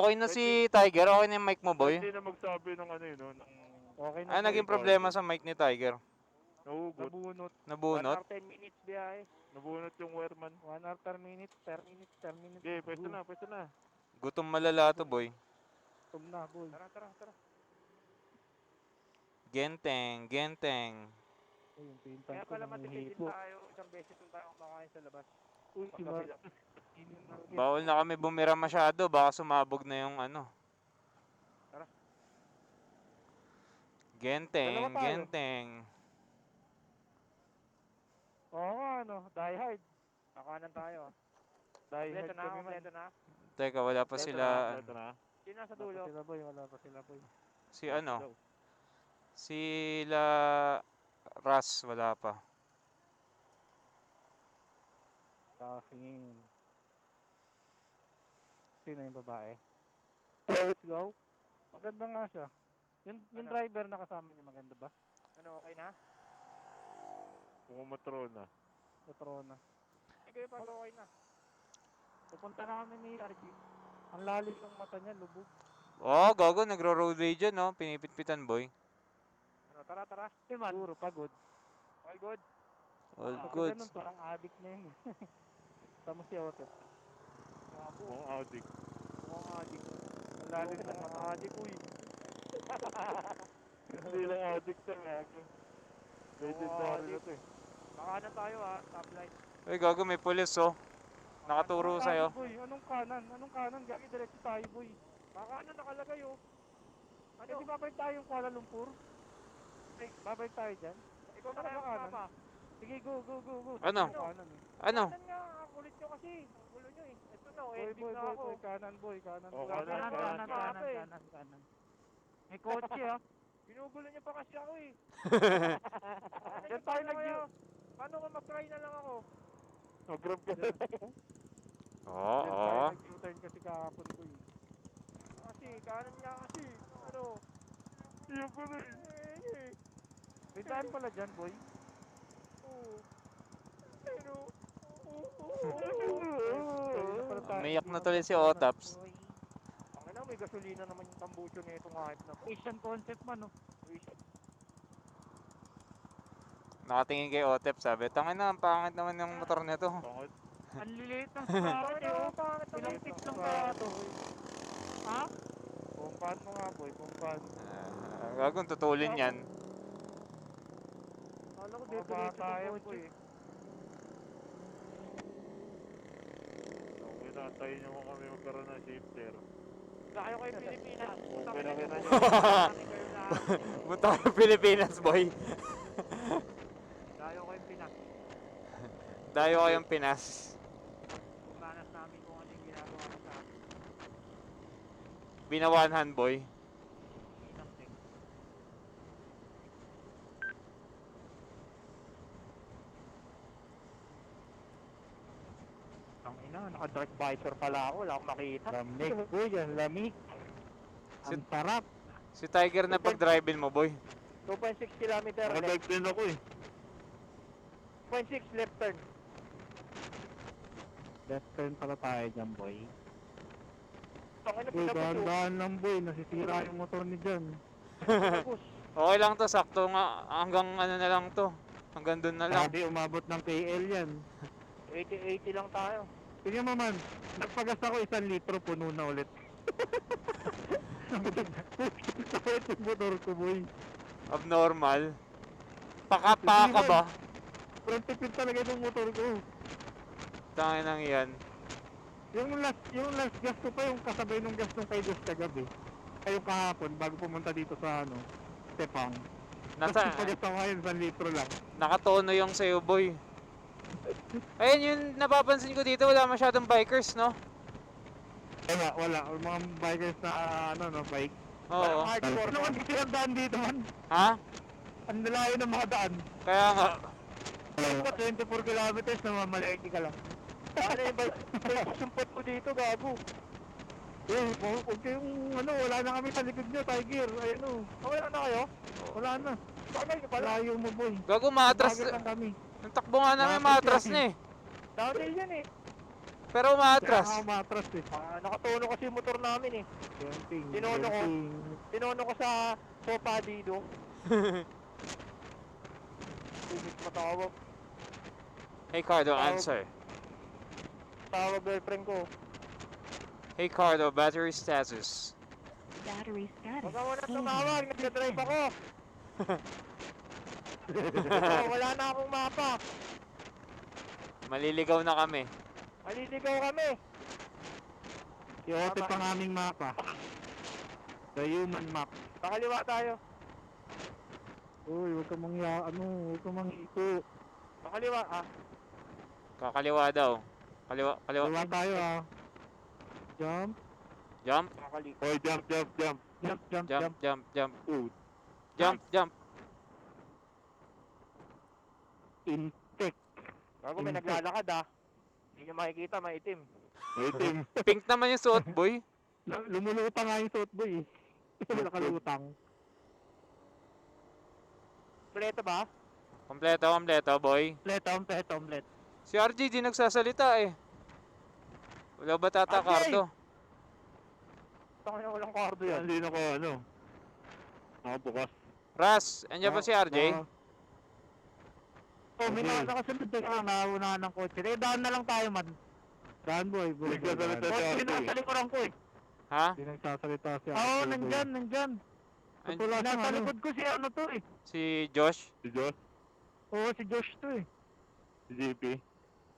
Okay na si Tiger? Okay na yung mic mo, boy? Hindi na magsabi ng ano yun, no? Okay na Ano boy. naging problema sa mic ni Tiger? Nahugot. Nabunot. 1 Nabunot? hour 10 minutes biyahe. Nabunot yung wireman. 1 hour per minute, per minute, per minute. Okay, pwesto na, pwesto na. Gutom malala to, boy. Tum na boy. Tara, tara, tara. Genteng, genteng. Uy, yung pintan Kaya ko pala matipid din nangihipo. tayo. Isang beses yung tayo kumakain sa labas. Uy, si Mark. Bawal na kami bumira masyado, baka sumabog na yung ano. Tara. Genteng, Dalawa tayo. genteng. Oo nga, ano, die hard. Kakanan tayo. Die Kompleto hard na, kami man. kompleto na. Teka, wala pa Pwesto sila. na, pwesto na. Sino nasa Wala dulo? pa sila boy, wala pa sila boy. Si ano? Sila Ras, wala pa. Kasingin. Sino yung babae? Let's go. Maganda nga siya. Yung Ano? driver na kasama niya maganda ba? Ano, okay na? Pumatro na. Patrona. Ikaw yung pag okay na. Pupunta na kami ni RG. Ang lalim ng mata niya, lubog. Oh, gago, nagro-road rage dyan, no? Pinipitpitan, boy. Ano, tara, tara. Siguro pagod. Okay, good. All Pag good. ganun, parang addict na yun. Tama si Otis. Bravo. Mukhang addict. Mukhang adik. Ang lalim ng mata. Adik, uy. Hindi lang addict na gago. Legendary na to eh. Kakanan tayo ha, top line. Uy, gago, may pulis, oh. Nakaturo Anong sa'yo. kanan, boy? Anong kanan? Anong kanan? Gagi diretso tayo, boy. Kakanan nakalagay oh. Ano? Di babalik tayo yung Kuala Lumpur? Ay, babalik tayo dyan? Ikaw na Ano kaya ba kanan? kasama. Sige, go, go, go, go. Ano? Kanan eh. Ano? Kanan nga, ang kulit nyo kasi. Ang gulo nyo eh. Ito na, Boy, ending boy, na boy, ako. boy, kanan, boy, kanan. Oh, boy. kanan, kanan, kanan. May kotse, ah. Ginugulo nyo pa kasi ako eh. Diyan tayo Paano kung mag-try na lang ako? Mag-grab ka na. Oo, Diyan oo. tayo nag-U-turn kasi kahapon, boy. Kasi, kanan niya kasi. Ano? Iyan pa na eh. Eh. May daan pala dyan, boy. Oo. Pero, Umiyak na tuloy si Otaps. ang ina, may gasolina naman yung tambucho na itong hype na to. Asian concept man, no? Nakatingin kay Otep, sabi, tangin na, ang pangit naman yung motor nito. Pangit. Ang liliit ng sakit, eh, oh. Ilang tips lang kaya to? Ha? Pumpan mo nga boy, pumpan. Gagong tutulin yan. Kala ko Mga dito bata yung yan, kotse. boy. Okay na, antayin nyo kami magkaroon ng shifter. Tayo kayo Pilipinas. Punta Okay na, kayo okay na. kayo na. Punta kayo Pilipinas, boy. Tayo kayo Pinas. Dayo kayong Pinas. Pumanas namin kung ano yung ginagawa ko sa Binawanhan, boy. Pinas eh. Ang ina, naka-dark visor pala ako. Wala akong makita. Lamig, boy. Ang lamig. Ang sarap. Si Tiger na pag-drive-in mo, boy. 2.6 kilometer left. Nakadive din ako eh. 2.6 left turn. Left turn pala tayo dyan, boy. Tangina Boy, dahan-dahan lang, boy. Nasisira yung motor ni John. pinapus. Okay lang to, sakto nga. Hanggang ano na lang to. Hanggang dun na lang. Sabi, umabot ng KL yan. 80-80 lang tayo. Tingnan mo man, nagpagas ako 1 litro, puno na ulit. Sakit yung motor ko, boy. Abnormal. Paka ba? Front tipid talaga yung motor ko. Tangin nang yan. Yung last gas ko pa yung kasabay nung gas nung kay Diyos kagabi. Ay yung kahapon, bago pumunta dito sa ano, Tepang. Nasa, Pagas ako ngayon, 1 litro lang. nakatono yung sayo, boy. Ayun, yung napapansin ko dito, wala masyadong bikers, no? Wala. Yung mga bikers na ano, no, bike. Oo. Hardcore. Ano dito yung daan dito, man? Ha? Ang lalayo ng mga daan. Kaya nga. 24 kilometers na mamalaki ka lang. Ano yung sumpot ko dito, gago. Huwag kayong ano, wala na kami sa likod nyo, Tiger. Ayun o. Okay na kayo? Wala na. Bakit nyo pala? Layo mo, boy. Gago, matras. Bagal lang kami. Yung takbo nga namin, Matras matras yan na eh. Downhill yan eh. Pero Kaya umaatras. nga umatras eh. Nakatono kasi yung motor namin eh. Camping. Tinono ko. camping. Tinono ko sa sopa dito. Tumit matawag. Hey Cardo, answer. Tawag girlfriend ko. Hey Cardo, battery status. Battery status. Huwag ka muna tumawag. Nagdadrive ako. Wala na akong mapa. Maliligaw na kami. Maliligaw kami. Iote pang aming mapa. The human map. Pakaliwa tayo. Uy, huwag ka huwag ka mangiko. Pakaliwa ah. Kakaliwa daw. Kaliwa. Kaliwa tayo ah. Jump. Jump, Pakali. Oy, jump. Jump, jump, jump, jump. jump, jump. Ooh. Jump. Intek. Bago may naglalakad ah. Hindi nyo makikita, maitim. Waiting. Pink naman yung suot, boy. Lumulutang nga yung suot boy eh. Nakalutang. Kompleto ba? Kompleto, boy. Omelette. Si RJ di nagsasalita eh. Wala ba tata RJ? Cardo? Taka na walang kardo yan. Hindi na ko nakabukas. Ras, andyan ba si RJ? Oh, may nakasunod tayo na naunahan ng kotse. Kaya daan na lang tayo man. Daan boy. Nagsasalita si Kotse RJ. nasa likuran ko eh. Ha? Hindi nagsasalita siya. Oo, nandyan. An- Wala nasa likod ko si ano to eh. Si Josh? Si Josh. Oo, si Josh to eh. Si JP.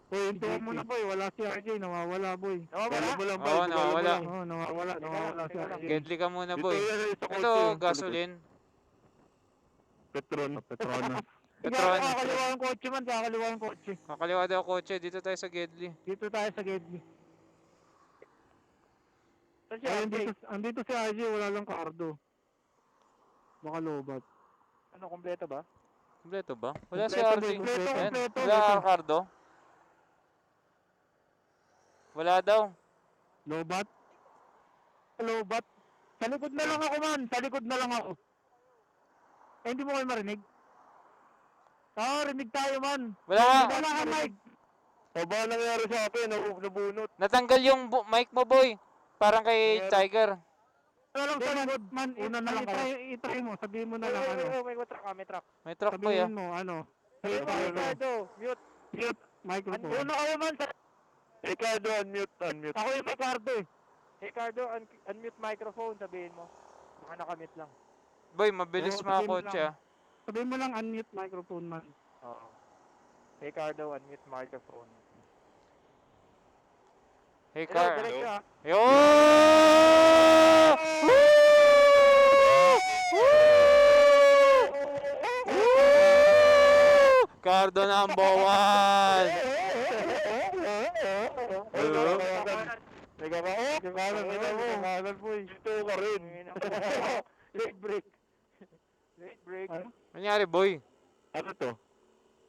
Uy, hintuan mo na boy. Wala si RJ. Nawawala boy. Nawawala? mo lang, Oo, nawawala. Oo, nawawala si RJ. Gedli ka muna, Dito boy. yan, sa kotse, Ito, sa gasoline. likod. Petron. Petron. Kakaliwa yung kotse man. Kakaliwa yung kotse. Kakaliwa daw kotse. Dito tayo sa Gedli. Dito tayo sa Gedli. Saan si Ay, RJ? andito si RJ. Wala lang cardo. Baka lobat. Ano, kompleto ba? Kompleto ba? Wala si Kompleto, RJ. boy, kompleto, Ayan. kompleto, Wala kompleto. Cardo. Wala daw. Lobat? Lobat? Sa likod na lang ako man. Sa likod na lang ako. Eh, hindi mo kayo marinig? Rinig tayo man. Wala nga. Wala ka mic. O ba nangyari sa akin? Nabunot. Natanggal yung mic mo, boy. Parang kay Tiger. Wala lang sa likod man. Una na lang kayo. I-try mo. Sabihin mo na lang ano. May truck ah, may truck. May truck, boy, ah. Sabihin mo ano. Hey, Ricardo, mute. Mute. Microphone. Una kayo man sa... Ricardo, unmute. Ako yung Ricardo eh. Ricardo, unmute microphone, sabihin mo. Baka nakamute lang. Boy, mabilis Oo, mga sabihin mo kotse, lang. ah. Sabihin mo lang unmute microphone man. Oo. Ricardo, unmute microphone. Hey, Hello, Car. diretso ah. Yo! Cardo number one! Hello? Teka ba? Kakanan po eh. Dito ka rin. Late break. Late break. Nangyari, boy? Ano to?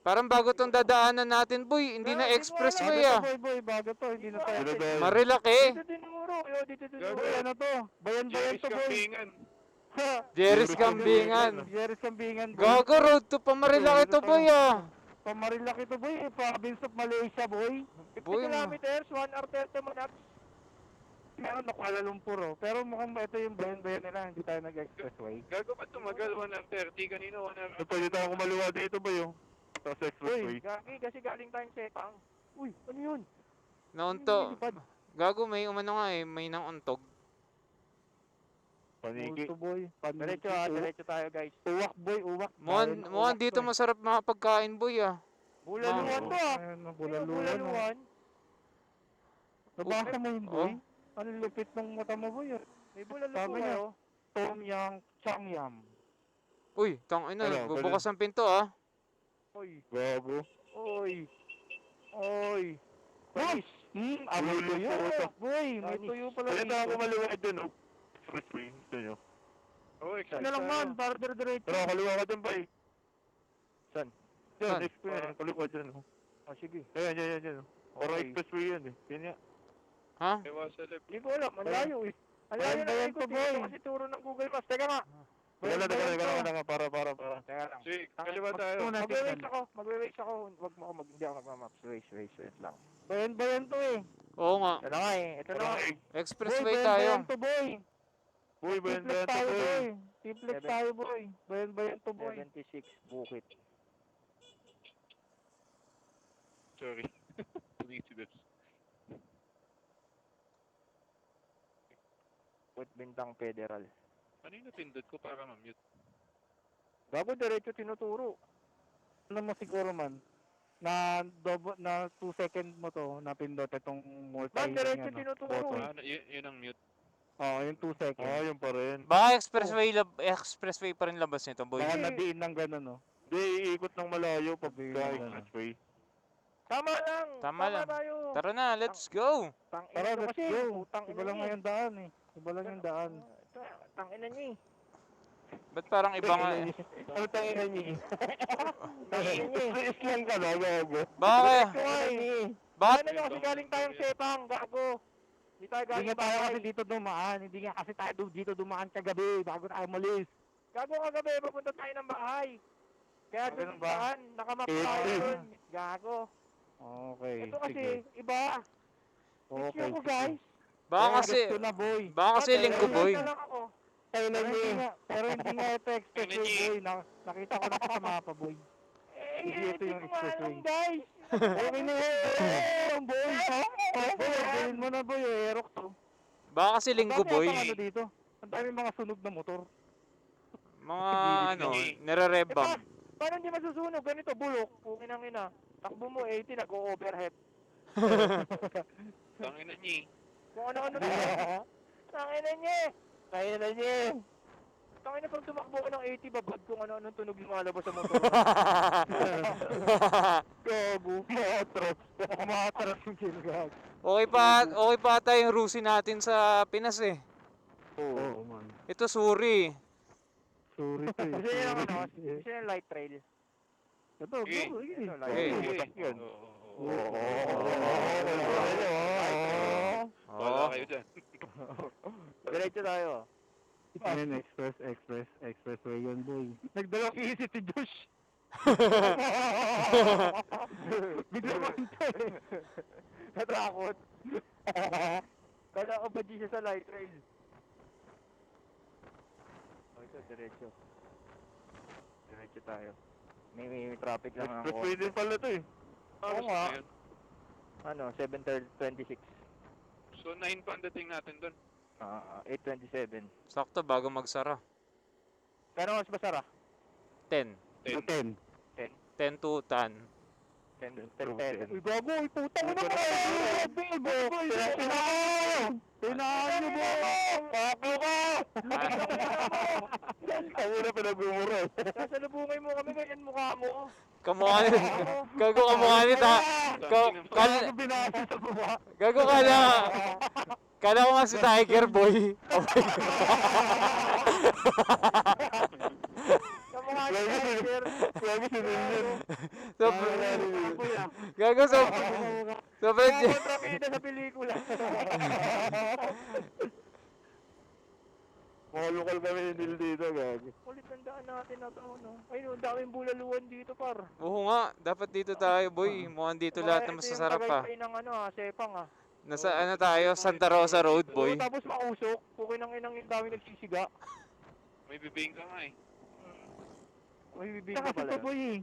Parang bago tong dadaanan natin, boy. Hindi na expressway, ah. Boy, bago to. Hindi na tayo. Ano to? Marilaki. Dito dinuro. Dito dinuro. Boy, ano to? Bayan-bayan to boy. Jerry's Kambingan. Jerry's Kambingan boy. Gago, road to Pamarilaki to, boy, ah. Pamarilaki to boy. Province of Malaysia boy. 50 Boy, kilometers, 1 hour 30 minutes. Meron na Kuala Lumpur oh. Pero mukhang ito yung bayan-bayan nila. Hindi tayo nag-expressway. Gago ba tumagal? 130 kanina. 130. Pwede tayo kumaliwa dito ba yung? Sa expressway. Gagi, kasi galing tayong Sepang. Uy, ano yun? Naunto. Gago, may umano nga eh. May nang untog. Paniki. Multo boy. Diretso ah, diretso tayo guys. Uwak boy, uwak. Mukhang dito masarap mga pagkain, boy, ah. Bulaluan to ah. Ayun, Bulaluan. bulaluan. Nabasa mo yun boy? Oh. Ano lupit ng mata mo boy? May bulaluan Sabi niya, oh. Tom Yang Chang Yam. Uy, tang ina. Ano, Bubukas ang pinto, ah. Oy, Gago. oy. Oy. Panis. Amoy Ulo tuyo. po ito. Boy, may Panis. tuyo pala Pwede dito. tayo kumaliwa dun oh. Expressway. Ito nyo. Oo, Ano lang man, para dire-diretso. Pero kaliwa ka dun ba eh? Saan? Yan, Saan? expressway yan. Kaliwa dyan oh. Oh, sige. Yan. Para Okay. expressway yan eh. Yan nga. Ha? Hindi ko alam, ang layo eh. Ang layo na Bayan-bayan ikot to, boy. dito kasi turo ng Google Maps. Teka nga. Teka lang. Para. Teka lang. Sige, kaliwa tayo. Magwe-wait ako. Wag mo ako hindi ako nagmamaps. Wait lang. Bayan-bayan to eh. Oo nga. Ito na nga eh. Ito na nga eh. Expressway Boy, tayo. bayan to boy. Boy, bayan Triplex bayan tayo to boy. boy. Triplex Seven. tayo boy. Bayan to boy. 76, bukit. Sorry. Coincidence. Bukit Bintang Federal. Ano yung natindot ko para ma-mute? Gago, diretso tinuturo. Ano mo siguro man, na 2 second mo to, napindot itong multi. Man, diretso ano, tinuturo button. eh. Ah, yun ang mute. Oo, yung 2 seconds. Ah, yun pa rin. Baka expressway pa rin labas nito, boy. Baka nadiin ng gano'n, no? Hindi, iikot ng malayo pag Sabihin guys. mo na. Expressway. Tama lang. Tama lang. tayo. Tara na, let's go! Tangina Tara, nyo let's kasi. go. Putang Iba ina lang nyo nga yung daan eh. Iba lang yung daan. Tangina nyo eh. Ba't parang iba nga eh? Ano tayo na niya? Tangina nyo eh. Islang ka na, gago. Baka kaya? Diretso nga eh. Bakit? Ano nyo kasi galing tayong Sepang, gago. Hindi tayo Hindi galing nga tayo bahay. kasi dito dumaan. Hindi nga kasi tayo dito dumaan kagabi bago tayo malis. Gago kagabi, papunta tayo ng bahay. Kaya Ah, doon ganun yung ba? daan, nakamap Eh, tayo eh. doon. Gago. Okay, Ito kasi, sige. iba. Okay, Picture ko sige. guys. Baka Oo, kasi, gusto na, boy. baka kasi linggo, boy. Na lang ako. Pero hindi nga, ito expressway, Energy. boy. Nakita ko na ito sa mapa, boy. Eh, Hindi ito yung ko nga alam, expressway. guys. Okay na yun, boy. Boy, bilhin mo na, boy. Aerox to. Baka kasi linggo, Ang dami boy. yatang ano dito. Ang dami mga sunog na motor. Mga ano, Eh, nire-rebump. paano hindi masusunog? Ganito, bulok. Pukin ang ina. Takbo mo 80, nag-o-overhead. Tangina niya. Kung ano-ano to. Tangina niya. Tangina niya. Tangina pag tumakbo ko ng 80, babad kung ano-ano tunog lumalabas sa motor. Gago. Umatras yung ginagag. Okay pa ata yung Rusi natin sa Pinas eh. Oo, man. Ito Suri. Sorry to eh. Kasi yung ano, Sorry. kasi yung light trail. Ito, Eh, go. Sige. ito, light Eh. trail. Wasak yun. Wala Oo. kayo dyan. Diretso tayo. Yan, expressway yun, boy. Nagdalawang isip si Josh. Bigla man to eh. Natakot. Kala ko ba di siya sa light trail? Oh, ito, diretso. Diretso tayo. May traffic lang ako. Expressway din pala to eh. Oo nga. Ano, 7:26. So 9 pa ang dating natin doon. 8:27. Sakto bago magsara. Pero mas masara. 10. 10. 10 to 10. 10. Uy, gago, uy, puta mo na ba? Tinahan niyo ba? Gago ka! Ang una pinag-umura eh. Sasalubungay mo kami, ganyan mukha mo. Kamukha ni... Gago kamukha ni ta... Gago, binasa sa baba. Gago kala ko nga si Tiger Boy. Oh my God. Kamukha ni Tiger. Grabe si Nilin. Gago sobrang Kontrabida sa pelikula. Mga lokal kami ni Nil dito, gago. Kulit ng daan natin na to, no? Ay, ang daming bulaluan dito, par. Oo nga, dapat dito tayo, boy. Mukhang dito lahat na masasarap pa. Ito yung ng ano, Sepang, ah. Nasa ano tayo, Santa Rosa Road, boy. Oo, tapos mausok. Pukin ng inang yung dami nagsisiga. May bibing ka nga eh. May bibig Saka ka pala. to, boy eh.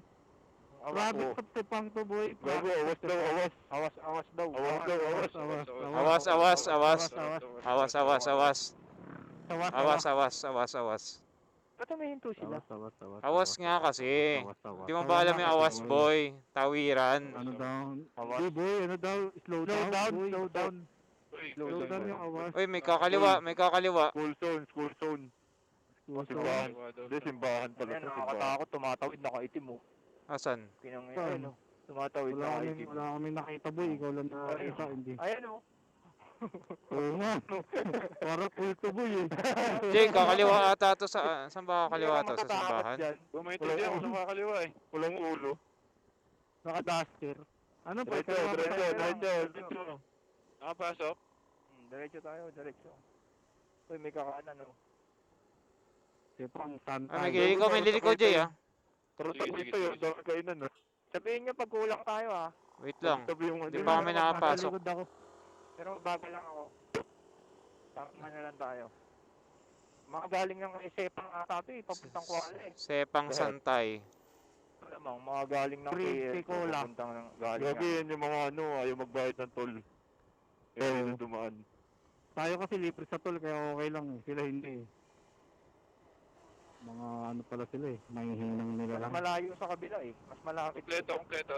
Awas, Rabbit sa tepang to, boy. Gago, awas daw, awas. awas daw. Awas daw, awas. Awas. Ba't humihinto sila? Awas nga kasi. Hindi mo ba alam yung awas, boy? Tawiran. Ano daw? Hindi, boy. Ano daw? Slow down, boy. Slow down. Slow down yung awas. Uy, may kakaliwa. School zone. Simbahan. Hindi, simbahan pala Ayan, to, simbahan. nakakatakot. Tumatawid, nakaitim mo. Asan? Kinang Saan? ano. Tumatawid, nakaitim. Wala kami nakita, boy. Ikaw lang nakita, hindi. Ayan, oh. Oo nga. Parang kulto, boy eh. Jay, kakaliwa ata to sa... Saan ba kakaliwa to? Sa Matatakot simbahan? dyan. Bumaintindihan ako sa kakaliwa eh. Walang ulo. Naka-duster. Ano pa? Diretso. Nakapasok. Diretso tayo, diretso. Uy, may kakaanan, oh. Tepang santa. Ah, may liliko, Jay, ah. Pero Sige, tabi ito yun, dami kainan ah. Sabihin niyo pag kulang tayo, ah. Wait lang. Tabi yung Hindi pa kami nakapasok. Talikod ako. Pero bagal lang ako. Tama na lang tayo. Mga galing ng Sepang ata ito eh, papuntang Kuala eh. Sepang Santay. Alam mo, mga galing ng Prince KL, Cola. papuntang ng galing Gagi yan yung mga ano, ayaw magbayad ng toll. Kaya Oo. yun dumaan. Tayo kasi libre sa tol, kaya okay lang eh. Sila hindi eh. Mga ano pala sila eh. Mahihinang nila Mas lang. malayo sa kabila eh. Mas malapit. Kompleto.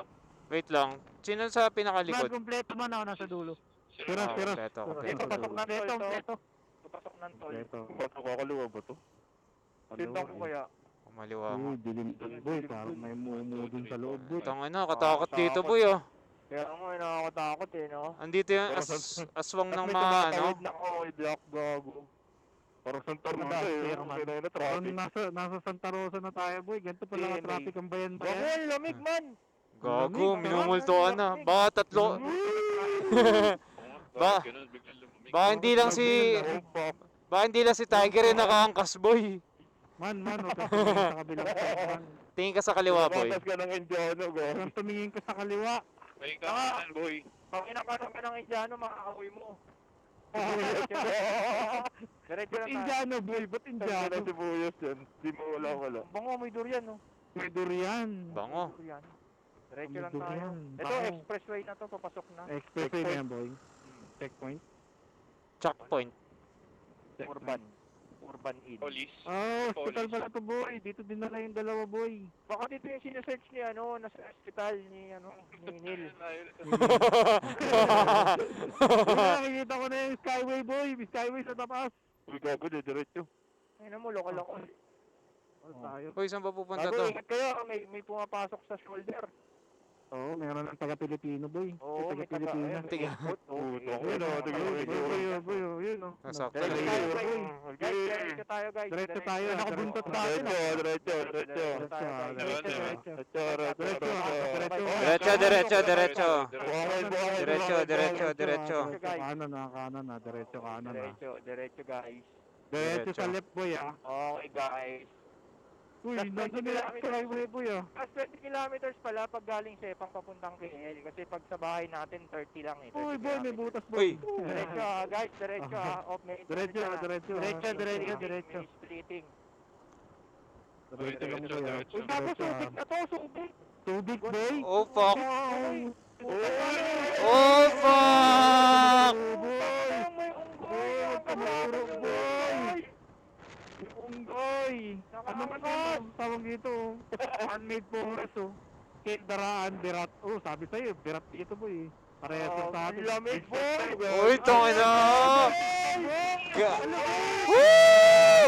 Wait lang. Sino sa pinakalikod? Kompleto man ako nasa dulo. Pero, Ah, pero. kompleto, Ito, kompleto. pasok ng tol to. Kompleto. Pasok ng tol. Kompleto. Bato kakaliwa ba to? Tintang ko kaya. Kumaliwa mo. Uy, dilim dun boy. Parang may mumu dun sa loob boy. Tangina, katakot dito boy oh. Kaya nga, nakakatakot eh, no? Andito yung aswang ng mga ano. na ako, black gago. Parang Santa Rosa Madalas, eh. pero man. Kaya na Parang traffic. nasa Santa Rosa na tayo boy. Ganito pala TNA. ka traffic ang bayan ba Gago, yan? ang lamig man! Gago, minumultuan na. Baka tatlo. Ba- Baka hindi lang si... Baka hindi lang si Tiger yung nakaangkas boy. Man, huwag kang tumingin sa kabilang side, man. Tingin ka sa kaliwa boy. Batas ka ng Indiano, Huwag gago. kang tumingin ka sa kaliwa. May kanan, boy. Pag inakaroon ka ng Indiano, makakawi mo. Diretso lang tayo. Indiano boy, ba't Ano Indiano? na sibuyas yan? Di mo wala. Bango, may durian, no? May durian. Bango. Durian. Diretso May lang tayo. durian. Ito, Bango. expressway na to, papasok na. Expressway na yan boy. Checkpoint. Checkpoint. Urban Inn. Police. Oh, hospital pala to boy. Dito din na lang yung dalawa boy. Baka dito yung sinesearch ni ano, nasa hospital ni ano, ni Neil. Nakikita ko na yung skyway boy. May skyway sa tapas. Uy, gago, diretso. Ayun mo, lokal ako. Oh, tayo. Uy, saan pa pupunta Bago, to? ingat kayo, may pumapasok sa shoulder. Oo, meron ng taga-Pilipino boy. Oo, may taga, Taga-Pilipino. ayun, Tiga. may ikot, Oo, oh, okay Yun na, o, tiga- boy, yun o. Nasakto Diretso na. tayo, Boy. guys. Guys, diretso tayo, guys. Diretso tayo, nakabuntot sa atin. Diretso. Diretso, Diretso, diretso. Diretso, Diretso, guys. kanan na, diretso kanan na. Diretso, guys. Diretso sa Diretso. left boy ah. Okay, guys. Uy, That's nandun 20 na yung skyway boy ah. Mas 20 kilometers pala pag galing Sepang papuntang KL. Kasi pag sa bahay natin, 30 lang eh. 30 Uy boy, may kilometers. butas Uy. boy. Diretso guys, diretso Off, may Diretso, na. diretso. May splitting. Diretso lang boy ah. Uy, tapos subig na to, subig. Tubig boy. Oh fuck. Wow. Oh fuck. Boy. May unggoy. Huwag ka magturok boy. Unggoy! Ano man ito? Tawag dito. Unmade forest oh. Kate daraan, birat. Oh, sabi sa'yo, birat dito boy. Parehas lang sa atin. Lamig, boy. Uy, tongina. Woo!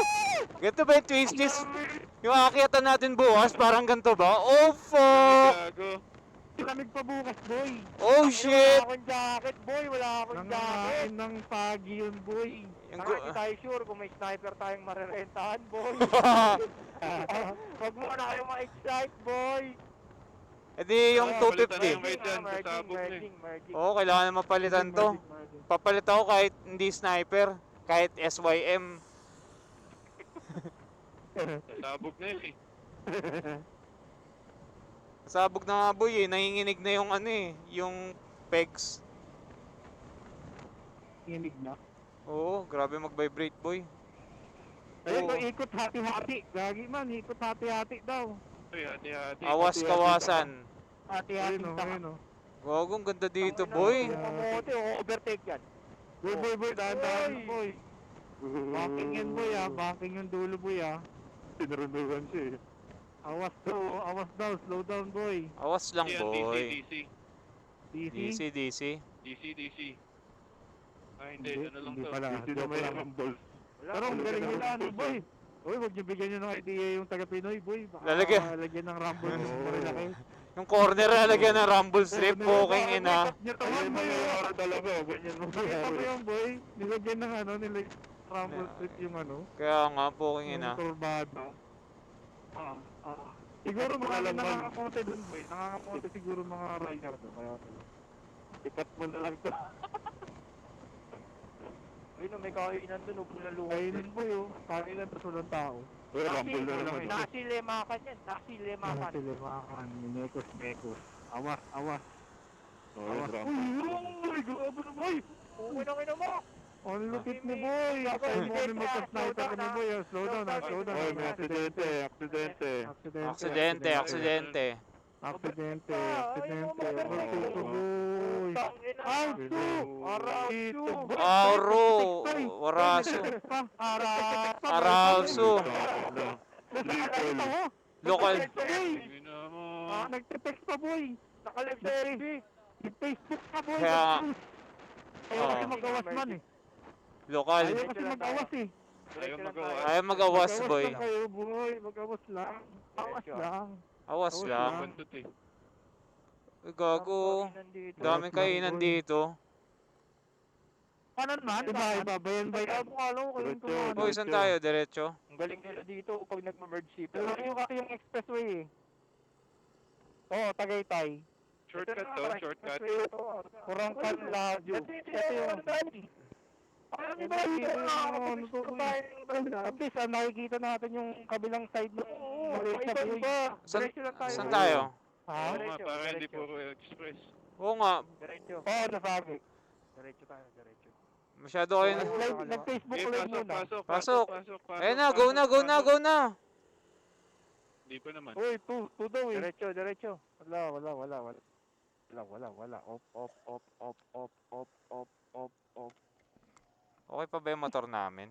Ganito ba yung twisties? Yung aakyatan natin bukas, parang ganito ba? Oh fuck! Gago. Lamig pa bukas boy. Oh Wala shit! akong jacket, boy. Wala akong jacket. Nangangain ng pagi yun boy. Yung Saka hindi tayo sure kung may sniper tayong marerentahan, boy. Huwag mo na kayo ma-excite, boy. E di yung 250. Wait yan, sasabog na eh. Merging. Oo, kailangan na mapalitan to. Papalit ako kahit hindi sniper, kahit SYM. Sasabog na yun eh. Sabog na nga boy eh, nanginginig na yung ano eh, yung pegs. Inig na. Oo, grabe mag-vibrate boy. Ayun, Oo. ikot hati-hati. Gagi man, ikot hati-hati daw. Uy, hati-hati. Awas kawasan. Ayun Hati-hati o, ayun o. Gago, ang ganda dito boy. Mamote, overtake yan. Boy, dahan-dahan boy. Backing yan boy ah, backing yung dulo boy ah. Tinarunduran siya eh. Awas daw, slow down boy. Awas lang Yan, boy. DC. DC? DC. Ah, hindi. Ano lang Hindi to. pala. DC na may rumble. Pero ang galing nila ano boy. Uy, huwag niyo bigyan nyo ng idea yung taga Pinoy boy. Baka Lalagyan. Lalagyan ng rumble marilaki. Yung corner lalagyan ng rumble strip, poking ina. Niya Ayun, tawag boy. mangyayari talaga. Ganyan mo Nakita mo mangyayari. yung boy. Nilagyan ng ano, rumble strip yung ano. Kaya nga, poking ina. Yung turbado. Siguro marami nakakapunti dun boy. Nakakapunti siguro mga rider doon. Kaya Ikat mo na lang to. Ayun, may kainan dun, pulaluhan. kainin boy oh. Kainin tapos walang tao. Uy, rumble na naman. Nasilemakan yan, nasilemakan. Sila makan. Minekos. Awas. Oh, yun, rumble. Uy, grabe na boy. Unang ina mo! Ang lupit ni boy! Tayo mo kami magka-sniper kami boy. Slow down ha, slow down. Oy, may aksidente. Aksidente. Aksidente, aksidente. Aksidente, Ayaw mo aksidente. mag-drive. Ito boy. Tangina! Auto! Arauto! Auro, waraso, arauso, lokal. Ina mo. Nagte-text pa boy. Naka-live sa FB! Facebook pa boy. Kaya- Ayaw kasi Oo. mag-awas man eh. Lokal. Ayaw kasi mag-awas eh. Ayaw magawa. Ayaw mag-awas, boy. lang kayo boy. Mag-awas lang. Awas lang. Awas lang. Bandot eh. Uy, gago. Daming kainan dito. Kanan man? Iba, bayan ba yan? Uy, saan tayo? Diretso? Ang galing nila dito pag nag-merge ship. Yung kasi yung expressway eh. Oo, Tagaytay. Shortcut to, shortcut. Kurang kan Lajo. Ito yung... At least, nakikita natin yung kabilang side ng Malaysia boy. Saan tayo? Ha? Oo nga, para hindi puro express. Oo nga. Diretso. Oo, nasabi. Diretso tayo, diretso. Masyado kayo na. Nag-Facebook Okay, live pasok, muna. pasok, Pasok. pasok, pasok. Ayun na, go na, go na, go na. Hindi pa naman. Uy, two daw eh. Diretso, diretso. Wala. Op. Okay pa ba yung motor namin?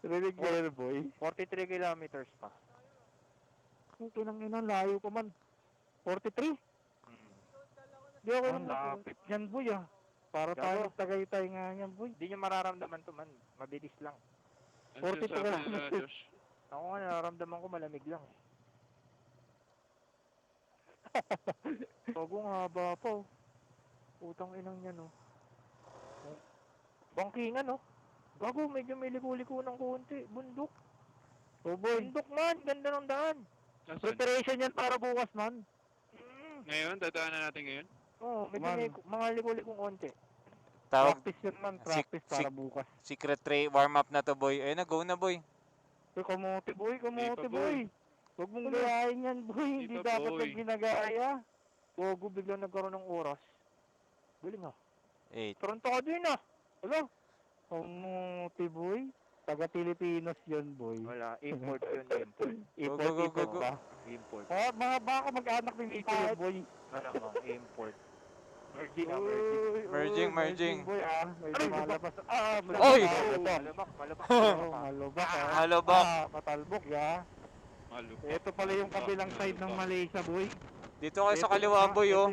Rinig mo yun, boy. 43 kilometers pa. Ang kinang layo pa man. 43? Di ako Ang lapit. yan, boy ah. Para tayo Tagaytay nga yan, boy. Hindi nyo mararamdaman to man. Mabilis lang. Ano 42 sinasabi nila, kilometers. Josh? Ako nga nararamdaman ko malamig lang. Bago nga haba pa oh. Utang inang yan oh. Bangkingan, no? Bago, medyo may liko-liko ng konti. Bundok. Oh boy. Bundok man. Ganda ng daan. Nasaan? Preparation yan para bukas man. Ngayon, dadaanan natin ngayon? Oo, medyo Man. may mga liko-likong konti. Tawag, Practice yan man. Practice para bukas. secret tray, warm up na to, boy. Ayun na, go na, boy. Uy, kamote boy, kamote Di pa, boy. Huwag mong gayahin yan boy. Di Hindi pa, dapat boy. yung ginagaya. Gogo, biglang nagkaroon ng oras. Galing ah. 8. Toronto ka din ah. Wala. Kamote boy. Taga Pilipinos yun boy. Wala, import yun, import. Import, go, import go. ba? Import. Oh, mga baka mag-anak ng Miko yun boy. Ano bang import? Merging ah, Uy, Merging, uy, merging. boy ah. May lumalabas. Oy! Malabak, malabak. Malubak ah. Malubak. Matalbok ya. Malu. Ito pala yung kabilang side ng Malaysia boy. Dito kayo sa kaliwa, boy, oh.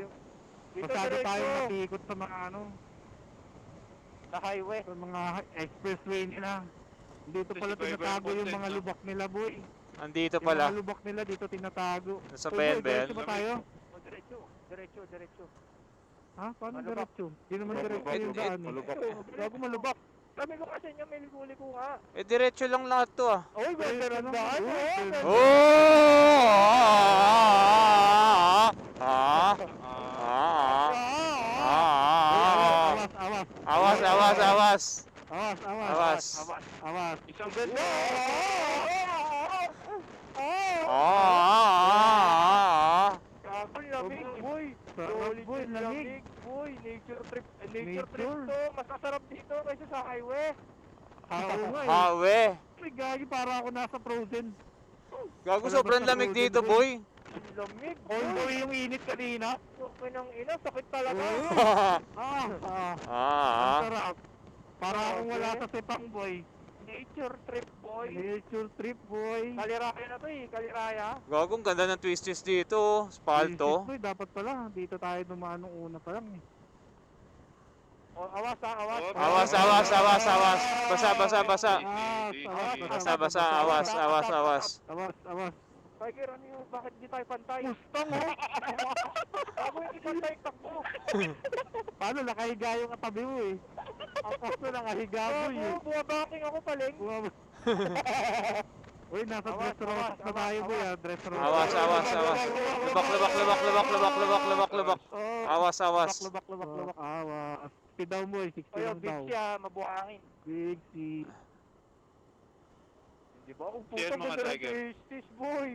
Masyado tayo matikot sa mga ano, Sa highway. sa mga expressway nila. Dito Ito pala si Boy tinatago yung Content, mga no? lubak nila boy. Andito Yung pala. mga lubak nila dito tinatago. Sa So, boy, Benbel. diretso ba tayo? Oh, diretso, diretso, diretso. Ha? Paano Malubak. diretso? Di naman diretso Malubak. yung daan eh. Gago malubak. Sabi ko kasi niya, may liko-liko nga. Eh, diretso lang lahat to, ah. Oy, better ang daan. Oh! Ah! Awas, awas. Awas, awas, awas. Awas, awas. Awas. Awas. Isang Gago, lamig, boy. Sarap boy, lamig. boy. Nature trip. Nature Nature. trip to. Mas masarap dito kaysa sa highway. Oo nga eh. Hawe. May gagi para ako nasa frozen. Gago, sobrang lamig dito, boy. Ang lamig, All boy. boy yung init kanina. Okay ng ina, sakit talaga. Ang sarap. Para akong wala sa sepang boy. Nature trip, boy. Nature trip boy. Kaliraya na to eh, kaliraya. Gago, ang ganda ng twisties dito, oh. Spalto. Boy, dapat pala. Dito tayo dumaan nung una pa lang eh. O, awas ha, awas. Awas, awas, awas, awas. Basa, basa, basa. Basa, Basa, basa, awas, awas, awas. Awas, awas. Tiger, ano yun? Bakit di tayo pantay? Mustang oh. Ako hindi pantay, takbo. Paano nakahiga yung katabi mo eh. Ako na nakahiga boy eh. Buwabaking ako paling. Uy, nasa Awas, dress rosa awas, na tayo awas, boy ah. Dress rosa. Awas, awas, awas. Lubak, lubak, lubak, lubak, lubak, lubak, lubak, lubak. Oh. Awas, awas. Lubak, lubak, lubak. Awas. 60 daw boy, 60 Ayun, lang big daw. siya, mabuhangin. Big C. Di ba? Ang Yan, puta mga ganda ng tiger. Tasties, boy.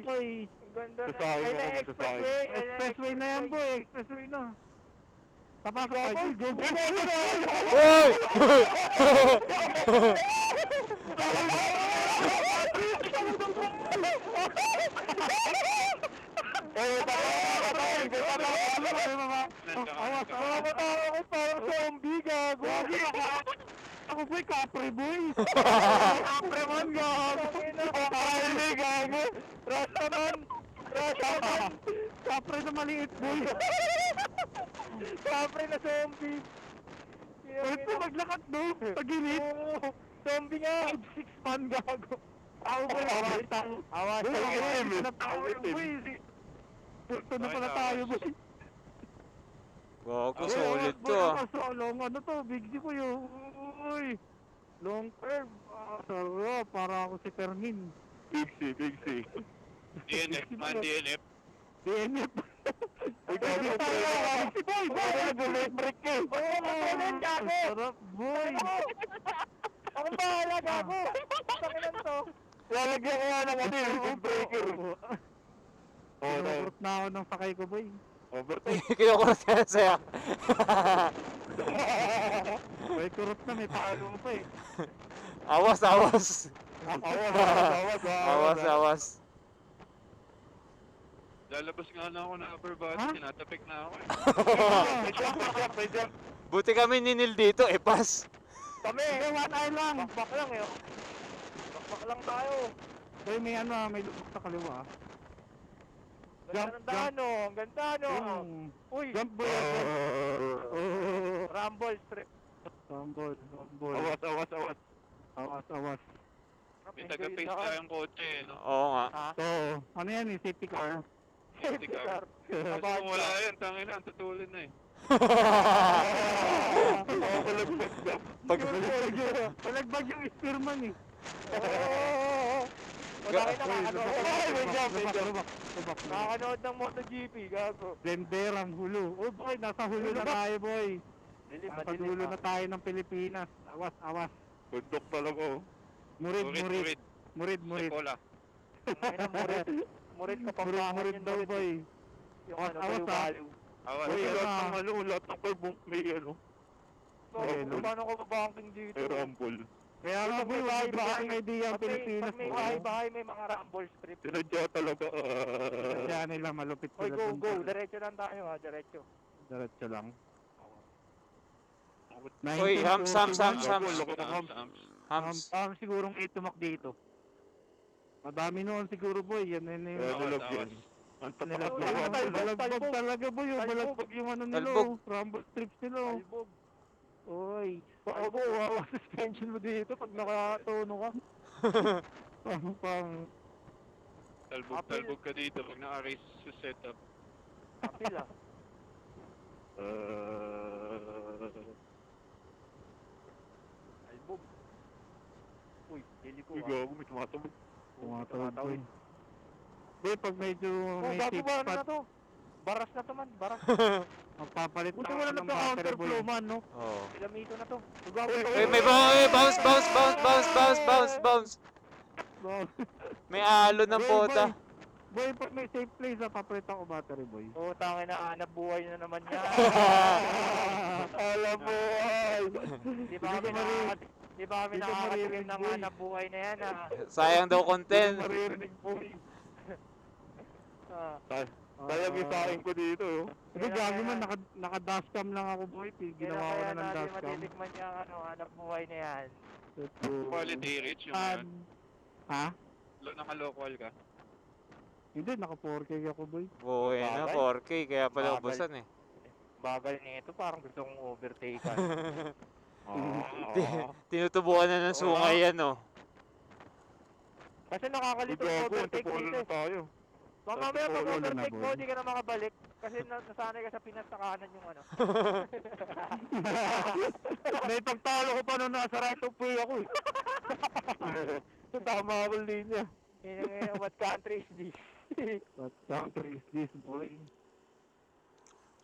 Ang ganda na. Sasahin Ay, ako, na sasahin. expressway. ay, na Expressway na yan boy, expressway na. Tapasok ay. Go, go, Uy! Awas, ako parang zombie, gago. Ako po'y kapre, boy. Kapre man, gago. Kapre, gago. Rastaman. Kapre na maliit, boy. Kapre na zombie. Ito, maglakad, no? Pag-init. Zombie nga. 6 man, gago. Ako, boy. Awas. Boy, na tayo, boy. Pulto na pala tayo, boy. Gago, solid to ah. Long ano to, big Z ko yun. Uy, long curve. Sarap, para ako si Fermin. Big C, Big C. DNF, man DNF. DNF. Ay, gago, Si Boy, Boy. break eh. Sarap, Boy. Ako bahala, gago. Pakilan to. Lalagyan ko nga ng ano yung breaker. Kinurot na ako ng sakay ko, Boy. Overtake. Kinukuha siya saya. Boy, kurot na, may palo pa eh. Awas, awas. Awas. Lalabas nga na ako ng upper body, Ha? tinatapik na ako eh. May jump. Buti kami ninil dito, pas. Kami. One eye lang. Bakbak lang eh. Bakbak lang tayo. Boy, may ano, may lubog sa kaliwa. Ganda ng daan, oh. Ang ganda, no. Uy, Jump, Boy. rumble strip. Rumble. Awas. Awas. May taga-face tayong kotse eh, no? Oo nga. Ha? So, ano yan eh, safety car. Safety car. Kasi kung wala yan, tangin na, tutulin na eh. Pag, Palagbag yung spearman eh. Wala kayo nakakanood. Lubak. Nakakanood ng MotoGP, gago. Blenderang hulo. Oh boy, nasa hulo na tayo boy. Dilim, Nasa madilim. dulo na tayo ng Pilipinas. Awas. Bundok talaga oh. Murid. Murid. Sekola. Murid ka pa pa. Murid daw boy. Yung Awas, ano, awas, yung ah. value. Awas. Uy, Ayun lahat na. ng ano, lahat ng curve may ano. So, Ayun, paano ko mabanking dito? May rumble. Kaya nga Pag boy, may wala bahay-bahay, ang idea ang Pilipinas. Pag may bahay-bahay, may mga rumble strip. Sinadya talaga. Kaya nila malupit Oy, sila go. dun. Diretso lang tayo, ha. Diretso. Diretso lang. Uy, hams. Sigurong 8 tumak dito. Madami noon siguro boy. Yan na yun. Kaya Awas, nalagyan. awas. Ang Nilagyan. tatak. Balagbag talaga boy. Balagbag yung ano nila. Talbog. Rumble strips nila. Albog. Oy. Bago, wawa suspension mo dito pag nakatono ka. pang. Talbog ka dito pag naka-race sa setup. Apil, ah. Albog. Uy, dili ko, Uy, ah. gago, may tumatawag. Tumatawag boy. Boy, pag medyo Oh, may gago safe ba, ano spot, na to? Baras na to, man. Baras. magpapalit Buti na wala ako na ng to battery counterflow, boy. man, no? Oo. Ilamito na to. Uy, may bounce. Wow. May alo ng Boy, pota. Boy, pag may safe place, papalit ako battery boy. Oo, tangin na, hanap buhay na naman yan. Alam mo, ay. Di ba kami Hindi ko nakakatikim maririnig, ng boy. hanap buhay na yan, ah. Sayang daw content. Maririnig boy. Ah. Sayang yung sa akin ko dito. oh. Hindi, gago man, naka-dashcam lang ako boy. Ginawa ko Kaya na ng natin dashcam. matitikman yung ano, hanap buhay na yan. Quality rich yung yan. Ha? Naka-local ka. Hindi, naka 4K ako boy. Buhay na, 4K. Kaya pala ubusan eh. Bagal nito, parang gusto kong overtakean. Tinutubuan na ng sungay yan oh. Kasi nakakalito yung overtake Antipolo dito. na tayo. Baka mamaya pag Antipolo na, overtake mo, boy. di ka na makabalik. Kasi nasanay ka sa Pinas sa kanan yung ano. May pagtalo ko pa nung nasa right of way ako eh. Tama ako linya. What country is this? What country is this boy?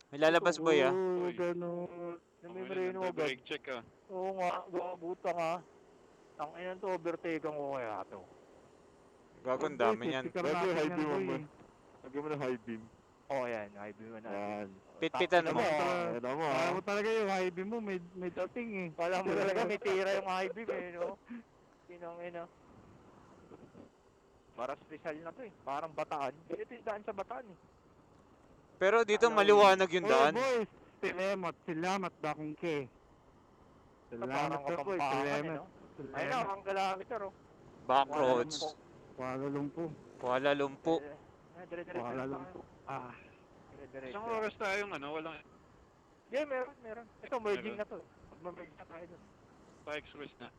May lalabas boy ah. Oo, Uy. ganun. Namimirino agad. Brake check ka. Oo nga, buta nga. Ang inan to, overtake ko kaya to. Gago, ang dami yan. Sticker Gago, natin high yan, beam boy. mo. Lagyan mo ng high beam. Oh, yan. Highway mo na. Yan. Pitpitan Ano mo. Ano mo, Kaya mo talaga yung high beam mo, may dating eh. Kala mo talaga may tira yung high beam eh, no? Pinangina. Para special na to eh. Parang bataan. Ito yung daan sa bataan eh. Pero dito maliwanag yung daan. Boys, salamat dakong ke. Salamat Parang ka boy, kapampangan eh, salamat. no? Ayun na, ang kilometer oh. Back roads. Kuala Lumpur. Kuala Lumpur. Dire-diretso Kuala na Lumpur. Ah, Dire-diretso. Isang oras tayong walang Yeah, meron. Ito, merging na to. Mag-merge na tayo dun. pa-express na.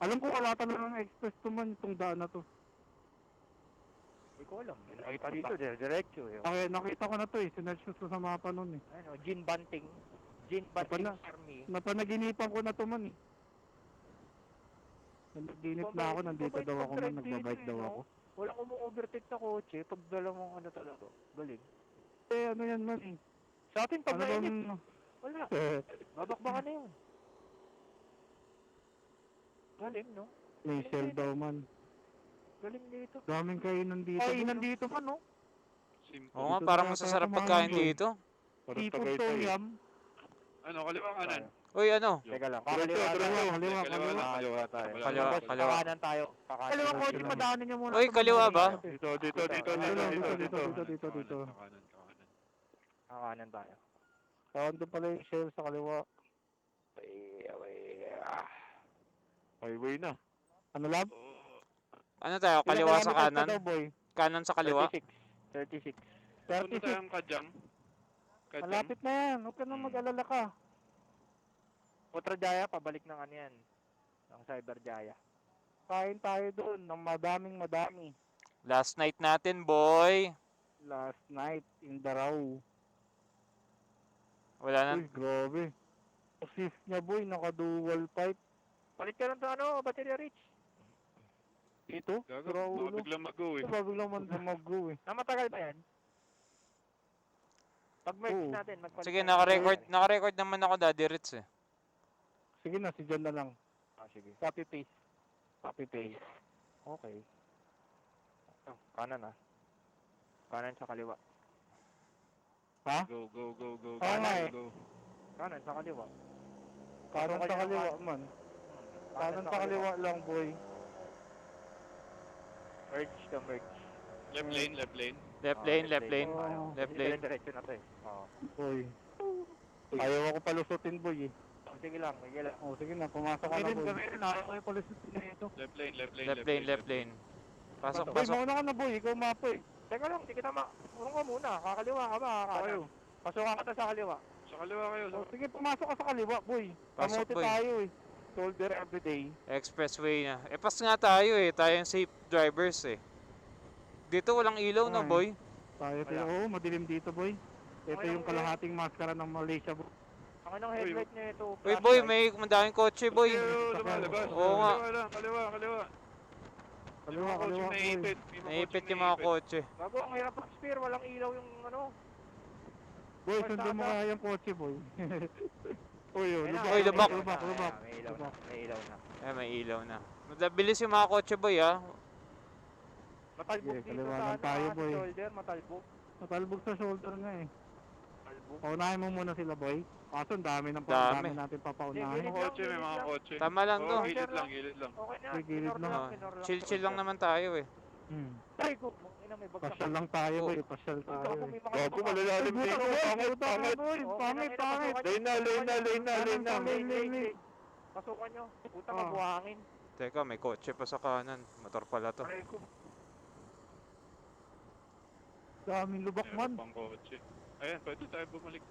alam ko wala talaga ng express to man itong daan na to. Hindi ko alam. Nakita dito, dire-diretso eh. Okay, nakita ko na to eh, sinerge ko sa mapa nun eh. Ano, Gin Banting. Gin Banting Pala. Army. Napanaginipan ko na to man eh. Nanaginip na ako, nandito daw ako man, nagbabike daw ako. Walang umu-overtake sa kotse pag dalawang ano talaga. Galing. Eh, ano yan man eh. Sa atin, pag Ano nainip, bang... wala. Babakbakan na yun. Galing, no? May shell daw man. Galing dito. Daming kainan dito. Ay, boy, no? nandito man, no? Simple. Oo nga, Dito parang na masasarap tayo pagkain kumain, boy. dito. Seafood to yam. Ano, kaliwa kanan? Uy, ano? Teka lang. Diretso, diretso. Kaliwa. Kaliwa tayo. Kaliwa, kaliwa. Kakanan tayo. Kaliwa kotse, madaanin niyo muna. Uy, kaliwa ba? Dito. Dito. Kanan. Kakanan tayo. Doon pala yung shell sa kaliwa. Highway na. Ano lab? Ano tayo? Kaliwa sa kanan? Daw, boy. Kanan sa kaliwa? 36. Punta 36. tayong Kadyang. Malapit na yan. Huwag ka nang mag-alala ka. Putra Jaya, pabalik ng ano yan. Ng Cyber Jaya. Kain tayo doon ng madami. Last night natin, boy. Last night in Darao. Wala na. Uy, grabe. Assist niya boy, naka-dual pipe. Palit ka lang to ano, battery rich. Ito? Gago, Darao baka ulo. biglang mag-go eh. Ito ba biglang mag-go eh. Matagal ba yan? Pag merge Oo. natin, magpalit Sige, tayo. naka-record naman ako, Daddy Ritz eh. Sige na, si John na lang. Ah, sige. Copy paste. Copy paste. Okay. Oh, kanan ah. Kanan sa kaliwa. Ha? Go. Oo nga eh. Go. Kanan sa kaliwa. Kanan sa kaliwa man. Kanan sa kaliwa lang boy. Merge to merge. Left lane. Left Oh, lane, left lane. Oo. Left lane. Diretso na to eh. Oo. Boy. Ayaw ako palusutin boy eh. Oh, sige lang. Oh, sige na, pumasok ka na boy. Ayaw ko yung palusutin na ito. Left lane. Left lane. Pasok, Boy, pasok. mauna ka na boy, ikaw mapo eh. Teka lang, hindi kita Urong ka muna. Kakaliwa ka ba? Ayaw. Pasukan ka sa kaliwa. Sa kaliwa kayo. Oh, sige, pumasok ka sa kaliwa boy. Pasok, Kamote boy. tayo eh. Shoulder everyday. Expressway na. Eh, pas nga tayo eh. Tayo yung safe drivers eh. Dito walang ilaw na, Ay. boy. Tayo Wala. Oo, madilim dito boy. Ito Okay, yung okay. kalahating maskara ng Malaysia boy. Ang anong headlight niya ito? Uy, boy, may madaming kotse, boy. Lumalabas. Oo nga. Kaliwa. Kaliwa, Yung mga kotse kaliwa boy. naipit. Naipit yung mga kotse. Bago, ang hirap mag-spear. Walang ilaw yung ano. Boy, Basta sundin mo ata. kaya yung kotse boy. Uy, oh, Ayun na, Uy, lubak. lubak. May ilaw na. May ilaw na. Eh, may ilaw na. Mabilis yung mga kotse, boy, ah. Matalbog Sige, dito kaliwa sa lang ano, tayo, sa boy. shoulder. Matalbog. Natalbog sa shoulder nga eh. Matalbog. Paunahin mo muna sila boy. Kaso ang dami ng Dami. dami natin Sige, papaunahin. May mga kotse, may mga kotse. Tama lang to. Oo, gilid lang. Okay na. Sige, gilid minor lang. Oh, minor chill lang naman tayo eh. Ay, ko. Ina, may bagsak. Pasyal lang tayo Oh. boy, pasyal Ito, tayo. may mga Gago, malalalim Buta dito. boy, Pangit. buta ka boy, Oh, pangit. Lane na. Lane. Pasukan nyo. Puta, Ah. mabuhangin. Teka, may kotse pa sa kanan. Motor pala to. Aray ko. Daming lubak man. Pang kotse. Ayan, pwede tayo bumalik.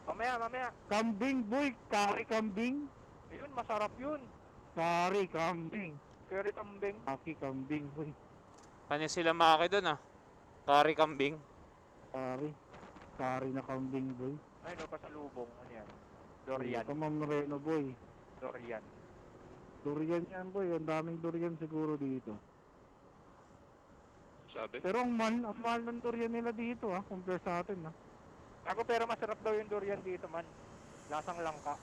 Mamaya. Kambing boy, kari kambing. Ayun, masarap yun. Kari kambing. Curry tambing. Kaki kambing boy. Ano sila maki doon ah? Kari kambing. Kari. Kari na kambing boy. Ay, no, pasalubong. Ano yan? Dorian. Ito Ma'am Moreno boy. Dorian. Durian yan boy, ang daming durian siguro dito. Sabi? Pero ang mahal ng durian nila dito ha, compare sa atin ha. Ako, pero masarap daw yung durian dito, man. Lasang langka.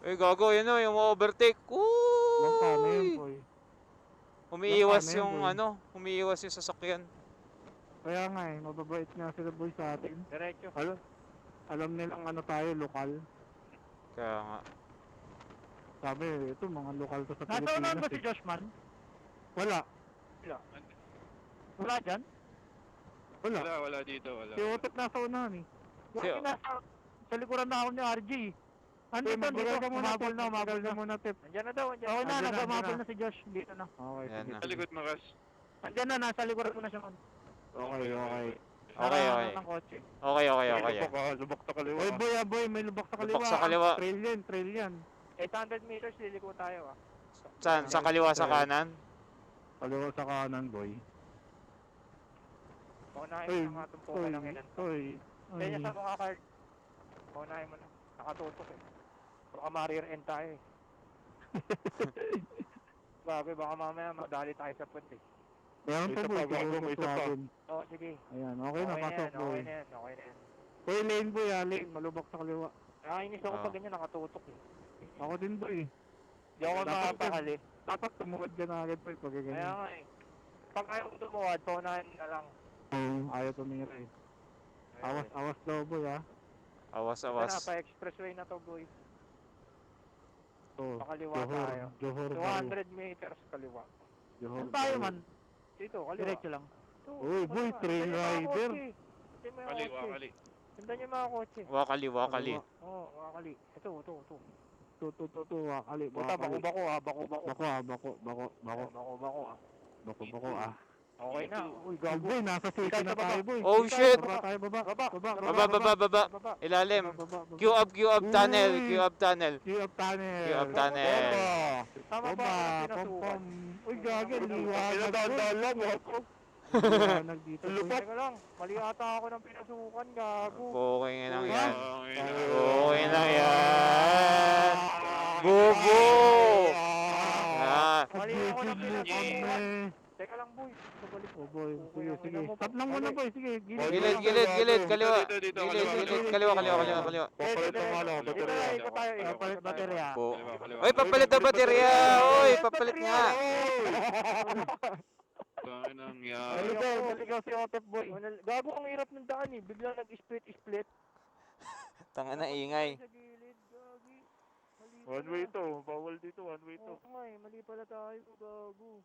Eh, gago, yun o, yung overtake. Langka na yun Uy! boy. Umiiwas Langka na yun, yung boy. ano, umiiwas yung sasakyan. Kaya nga eh, mababait nga sila boy sa atin. Diretso. Alam nilang ano tayo, lokal. Kaya nga. Sabi, ito mga lokal to sa Nasa Pilipinas. unahan ba si eh. Josh man? Wala. Wala dyan? Wala. Wala dito, wala. Si Otep nasa unahan eh. Si- Yung nasa sa likuran na ako ni RJ. Andito, Uy, magulay ka muna, umabol Tep. Umabol na muna, Tep. Andyan na daw, andyan. Oo na, Andyan na, nagmamabol umabol na. na si Josh. Dito na. Okay, Yan sige. na. Sa likod, Makas. Andyan na, nasa likuran ko na siya man. Okay, okay. Okay, okay. Nakahanap ng kotse. Okay, okay, okay. Lubak sa kaliwa. Oy boy, boy, may lubak sa kaliwa. Lubak sa kaliwa. Trail yan. 800 meters, liliko tayo ah. Saan? Sa kaliwa, sa kanan? Kaliwa sa kanan, boy. Paunahin Oy, mo na nga tumpukan ng ilan. oy. Kaya sa mga card. Paunahin mo na. Nakatutok eh. Baka ma-rear-end tayo eh. Bago, baka mamaya madali tayo sa punt eh. Meron pa Isa boy, pa, bago, siguro isa pa. suwagon. Oo, sige. Ayan, okay na, pasok boy. Okay na yan, okay na yan. Boy, lane boy, lane, malubak sa kaliwa. Nakainis ako Ah. pag ganyan nakatutok eh. Ako din boy. Hindi ako Dapat makapakali. Dapat tumuwad ka na agad boy, pag Kaya ganyan. nga eh. Pag ayaw ko tumuwad, paunahin na lang. Ayaw tumira eh. Awas daw boy ha. Awas, Ito na, awas. pa-expressway na to boy. So, Pakaliwa tayo. Johor, 200 meters kaliwa. Johor. Saan tayo man? Dito, kaliwa. Diretso lang. Uy, boy, trail rider. Hindi mo yung Kali, kotse. wakali. Sundan niyo yung mga kotse. Wakali, wakali. Oo, wakali. Ito. Wakali. Buta, bako-bako ah, bako-bako. Bako ah, bako ah. ah. Okay na. Uy, gago. Boy, nasa city Ikaw na sa baba. tayo, boy. Oh, shit! Baba tayo, baba. Baba. Baba. Ilalim. Queue up tunnel. Queue up tunnel. Queue up tunnel. Queue up tunnel. Tama ba Bomba. ako ng Pom, pinasukan? pom. Uy, gago. Liwanag. Pinadaan lang, oh. Liwanag dito, boy. Teka lang, mali ata ako ng pinasukan, gago. Okay na yan. Okay na. Okay na yan. Bobo! Ah, Mali ako ng pinasukan. Kami. Teka lang, boy. Sabalik Oh, boy. Okay, Sige, ang sige. ina mo. Stop lang muna, boy. Sige, gilid, kaliwa. Dito, Kaliwa. Papalit ang ano, Dito baterya. na, ikot tayo. Papalit baterya. Po. Kaliwa. Oy, papalit na baterya! Oy, papalit nga! Tangin ang Naligaw si Otep, boy. Gago, ang hirap ng daan eh. Biglang nag-split. Tanga na ingay. Sa gilid, gagi. Mali One pala. way to, bawal dito, one way to. Oo nga eh, mali pala tayo, gago.